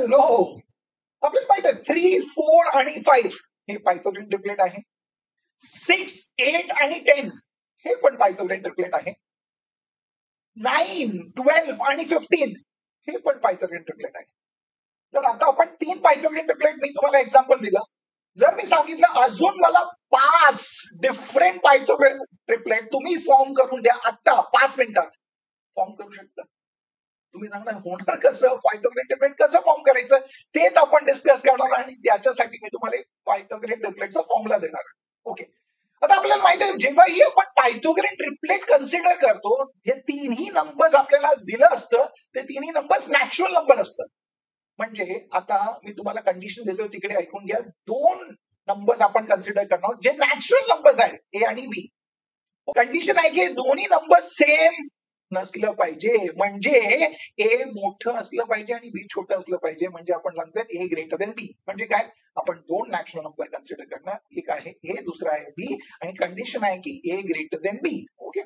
No, आपल्याला माहित आहे 3, 4 आणि 5 हे पायथागोरन ट्रिपलेट आहे. 6, 8 आणि 10 हे पण पायथागोरन ट्रिपलेट आहे. 9, 12 आणि 15 हे पण पायथागोरन ट्रिपलेट आहे. तर आता आपण 3 पायथागोरन ट्रिपलेट मी तुम्हाला एक्झाम्पल दिलं. जर मी सांगितलं अजून मला 5 डिफरंट पायथागोरन ट्रिपलेट तुम्ही फॉर्म करून द्या, आता 5 मिनिटात फॉर्म करू शकता. तुम्ही सांगणार होणार कसं, पायथागोरन ट्रिपलेट कसं फॉर्म करायचं तेच आपण डिस्कस करणार आणि त्याच्यासाठी मी तुम्हाला पायथागोरन ट्रिपलेटचा फॉर्म्युला देणार. ओके, आता आपल्याला माहिती आहे जेव्हाही आपण पायथागोरन ट्रिपलेट कन्सिडर करतो, हे तिन्ही नंबर्स आपल्याला दिलं असतं, ते तिन्ही नंबर्स नॅचरल नंबर असतात. म्हणजे आता मी तुम्हाला कंडिशन देतो, तिकडे ऐकून घ्या. 2 नंबर्स आपण कन्सिडर करणार जे नॅचरल नंबर्स आहेत, ए आणि बी. कंडिशन आहे की दोन्ही नंबर सेम नसलं पाहिजे, म्हणजे ए मोठं असलं पाहिजे आणि बी छोटं असलं पाहिजे. म्हणजे आपण सांगतो ए ग्रेटर देन बी. म्हणजे काय, आपण 2 नॅचरल नंबर कन्सिडर करणार, एक आहे ए, दुसरा आहे बी, आणि कंडिशन आहे की ए ग्रेटर देन बी. ओके,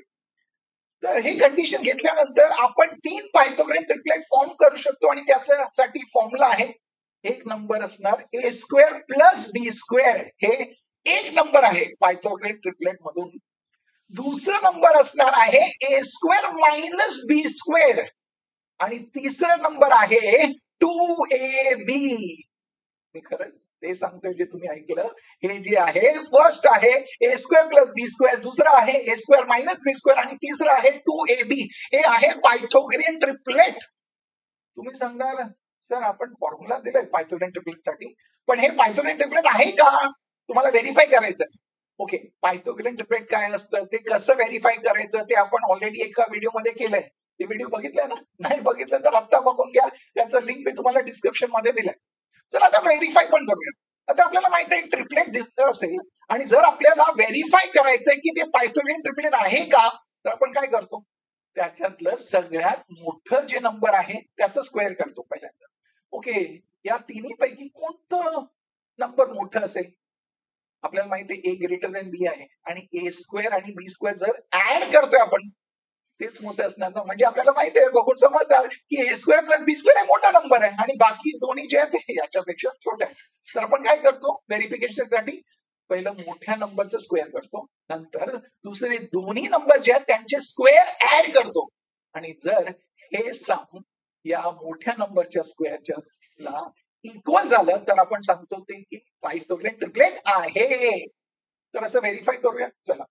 तर हे कंडिशन घेतल्यानंतर आपण 3 पायथागोरन ट्रिपलेट फॉर्म करू शकतो आणि त्याच्यासाठी फॉर्म्युला आहे, एक नंबर असणार ए स्क्वेअर प्लस बी स्क्वेअर. हे एक नंबर आहे पायथागोरन ट्रिपलेट मधून. दुसरा नंबर असणार आहे ए स्क्वेअर मायनस बी स्क्वेअर, आणि तिसरा नंबर आहे 2ab. मी खरंच ते सांगतोय जे तुम्ही ऐकलं, हे जे आहे फर्स्ट आहे ए स्क्वेअर प्लस बी स्क्वेअर, दुसरा आहे ए स्क्वेअर मायनस बी स्क्वेअर, आणि तिसरा आहे 2ab. हे आहे पायथागोरन ट्रिपलेट. तुम्ही सांगणार सर आपण फॉर्म्युला दिलाय पायथागोरन ट्रिपलेटसाठी, पण हे पायथागोरन ट्रिपलेट आहे का, तुम्हाला व्हेरीफाय करायचं. ओके, पायथागोरन ट्रिपलेट काय असतं, ते कसं व्हेरीफाय करायचं ते आपण ऑलरेडी एका व्हिडिओमध्ये केलंय. ते व्हिडिओ बघितलाय ना, नाही बघितलं तर आता बघून घ्या, त्याचं लिंक मी तुम्हाला डिस्क्रिप्शन मध्ये दिलंय. चला आता व्हेरीफाय पण करूया. आता आपल्याला माहिती आहे ट्रिपलेट दिसतं असेल, आणि जर आपल्याला व्हेरीफाय करायचंय की ते पायथागोरन ट्रिपलेट आहे का, तर आपण काय करतो, त्याच्यातलं सगळ्यात मोठं जे नंबर आहे त्याचं स्क्वेअर करतो पहिल्यांदा. ओके, या तिन्ही पैकी कोणतं नंबर मोठं असेल, आपल्याला माहिती आहे ए ग्रेटर देन बी आहे, आणि ए स्क्वेअर आणि बी स्क्वेअर जर ऍड करतोय आपण तेच मोठं असणार ना. म्हणजे आपल्याला माहिती आहे, बघून समजणार की ए स्क्वेअर प्लस बी स्क्वेअर हे मोठा नंबर आहे आणि बाकी दोन्ही जे आहेत ते याच्यापेक्षा छोटे आहे. तर आपण काय करतो व्हेरिफिकेशनसाठी, पहिलं मोठ्या नंबरचं स्क्वेअर करतो, नंतर दुसरे दोन्ही नंबर जे आहेत त्यांचे स्क्वेअर ऍड करतो, आणि जर हे सम या मोठ्या नंबरच्या स्क्वेअरच्या इक्वल झालं तर आपण सांगतो ते की पायथागोरन ट्रिपलेट आहे. तर असं व्हेरीफाय करूया. चला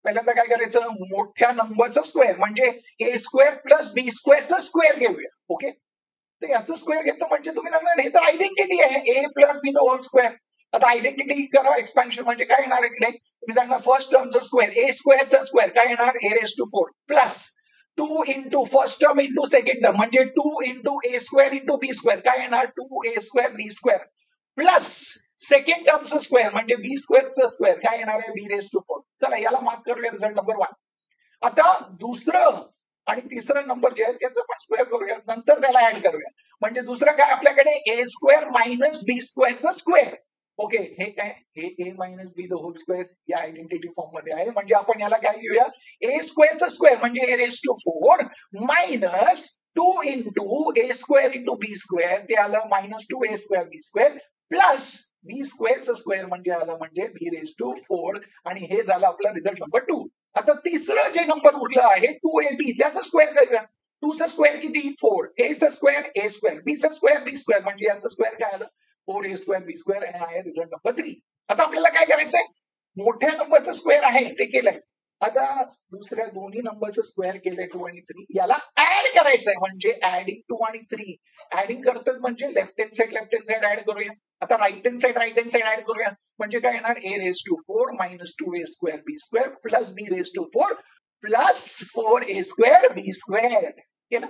पहिल्यांदा काय करायचं, मोठ्या नंबरचं स्क्वेअर म्हणजे ए स्क्वेअर प्लस बी स्क्वेअरचं स्क्वेअर घेऊया. ओके, तर याचं स्क्वेअर घेतो म्हणजे तुम्ही सांगणार हे तर आयडेंटिटी आहे, a plus b the whole square. आता आयडेंटिटी करा, एक्सपान्शन म्हणजे काय येणार इकडे, तुम्ही सांगणार फर्स्ट टर्मचं स्क्वेअर ए स्क्वेअरचं स्क्वेअर काय येणार a raise to 4 plus 2 into first term into second term म्हणजे 2 into a square into b square काय येणार 2a square b square, plus second टर्मचं स्क्वेअर म्हणजे बी स्क्वेअरचं स्क्वेअर काय येणार आहे बी रेस टू 4. चला याला मार्क करूया रिझल्ट नंबर 1. आता दुसरं आणि तिसरं नंबर जे आहे त्याचं पण स्क्वेअर करूया, नंतर त्याला ऍड करूया. म्हणजे दुसरं काय आपल्याकडे ए स्क्वेअर मायनस बी स्क्वेअरचं स्क्वेअर. ओके, हे काय हे a minus b the whole square या आयडेंटिटी फॉर्म मध्ये आहे. म्हणजे आपण याला काय घेऊया ए स्क्वेअरचं स्क्वेअर म्हणजे a raise to 4 minus 2 into a square into b square ते आलं minus 2a square b square plus b स्क्वेअरचं स्क्वेअर म्हणजे आलं म्हणजे बी रेस टू 4, आणि हे झालं आपला रिझल्ट नंबर 2. आता तिसरं जे नंबर उरलं आहे 2ab त्याचं स्क्वेअर करूया. 2 चा स्क्वेअर किती 4, ए चा स्क्वेअर ए स्क्वेअर बी चा स्क्वेअर बी स्क्वेअर म्हणजे याचं स्क्वेअर काय आलं 4a स्क्वेअर बी स्क्वेअर आहे रिझल्ट नंबर 3. आता आपल्याला काय करायचंय, मोठ्या नंबरचं स्क्वेअर आहे ते केलंय. आता दुसऱ्या दोन्ही नंबरचं स्क्वेअर केलंय 2 आणि 3, याला ऍड करायचंय म्हणजे ऍडिंग 2 आणि 3. ऍडिंग करतोय म्हणजे लेफ्ट हँड साइड ऍड करूया. आता राईट हँड साइड ऍड करूया म्हणजे काय येणार a raise to 4 minus 2a square b square plus b raise to 4 plus 4a square b square केलं.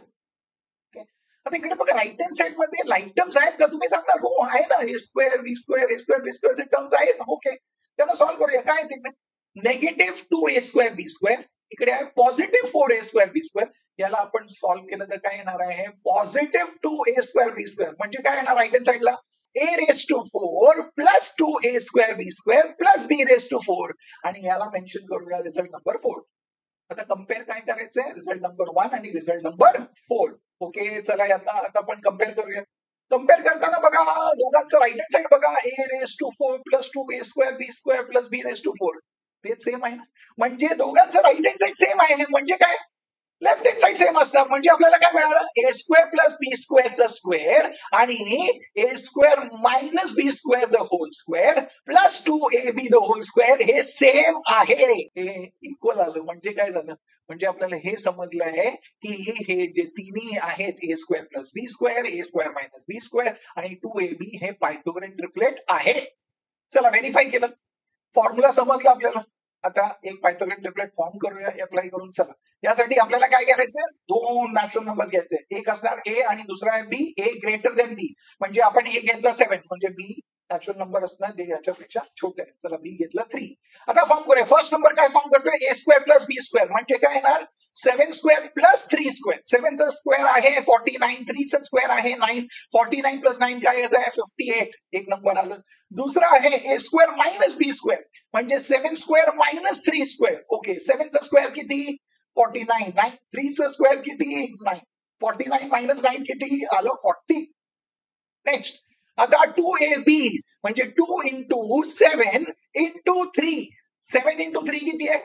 आता इकडे बघा राईट हँड साइड मध्ये लाईट टर्म्स आहेत का, तुम्ही सांगणार हो आहे ना a square b square a square b स्क्वेअरचे टर्म्स आहेत. ओके, त्यांना सॉल्व्ह करूया. काय तिकडे negative 2a square b square, इकडे आहे positive 4a square b square. याला आपण सॉल्व्ह केलं तर काय येणार आहे positive 2a square b square म्हणजे काय येणार राईट हँड साइडला a raise to 4 plus 2a square b square plus b raise to 4, आणि याला मेन्शन करूया रिझल्ट नंबर 4. आता कम्पेअर काय करायचंय रिझल्ट नंबर 1 आणि रिझल्ट नंबर 4. ओके, चला आता आपण कम्पेअर करूया. कम्पेअर करता दोघांचं राईट हँड साईड बघा, a⁴ + 2a² b² + b⁴ तेच सेम आहे ना. म्हणजे दोघांचं राईट हँड साईड सेम आहे. म्हणजे काय, लेफ्ट हँड साईड सेम असणार. म्हणजे आपल्याला काय मिळालं, a² + b² स्क्वेअर आणि a² - b² the whole square + 2ab the whole square हे सेम आहे, हे इक्वल आलं. म्हणजे काय झालं, म्हणजे आपल्याला हे समजलं आहे की हे जे तिन्ही आहेत a² + b², a² - b² आणि 2ab हे पायथागोरन ट्रिपलेट आहे. चला व्हेरीफाय केलं, फॉर्म्युला समजला आपल्याला. आता एक पायथागोरन ट्रिपलेट फॉर्म करूया अप्लाय करून. चला, यासाठी आपल्याला काय करायचं, दोन नॅचरल नंबर घ्यायचे. एक असणार a आणि दुसरा आहे b. a b म्हणजे आपण a घेतला 7 म्हणजे b नॅचरल नंबर असणार जे याच्यापेक्षा छोटे आहे. चला b घेतला 3. आता फॉर्म करूया. फर्स्ट नंबर काय फॉर्म करतोय, a² + b² म्हणजे काय येणार, 7² + 3². 7चा स्क्वेअर आहे 49, 3चा स्क्वेअर आहे 9, 49 + 9 काय येत आहे 58. एक नंबर आलं. दुसरा आहे a² - b² म्हणजे 7² - 3². ओके, 7चा स्क्वेअर किती 49, 3चा स्क्वेअर किती 9, 49 - 9 किती आलं 40. नेक्स्ट, आता 2ab म्हणजे 2 × 7 × 3. 7 × 3 किती आहे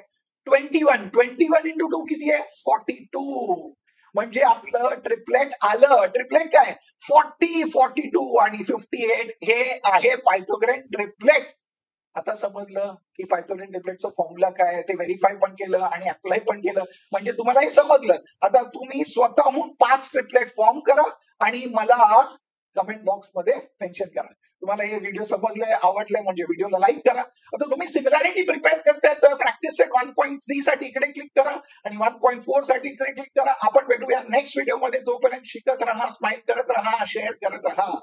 21. 21 × 2 किती आहे 42. म्हणजे आपलं ट्रिपलेट आलं. ट्रिपलेट काय 40, 42 आणि 58 हे आहे पायथागोरन ट्रिपलेट. आता समजलं की पायथागोरन ट्रिपलेटचं फॉर्म्युला काय आहे, ते व्हेरीफाय पण केलं आणि अप्लाय पण केलं. म्हणजे तुम्हाला हे समजलं. आता तुम्ही स्वतःहून 5 ट्रिपलेट फॉर्म करा आणि मला कमेंट बॉक्स मध्ये मेन्शन करा. तुम्हाला हे व्हिडिओ समजले, आवडले म्हणजे व्हिडिओला लाईक करा. आता तुम्ही सिमिलॅरिटी प्रिपेअर करताय तर प्रॅक्टिस सेट 1.3 साठी इकडे क्लिक करा आणि 1.4 साठी इकडे क्लिक करा. आपण भेटूया नेक्स्ट व्हिडिओमध्ये. तोपर्यंत शिकत राहा, स्माइल करत राहा, शेअर करत राहा.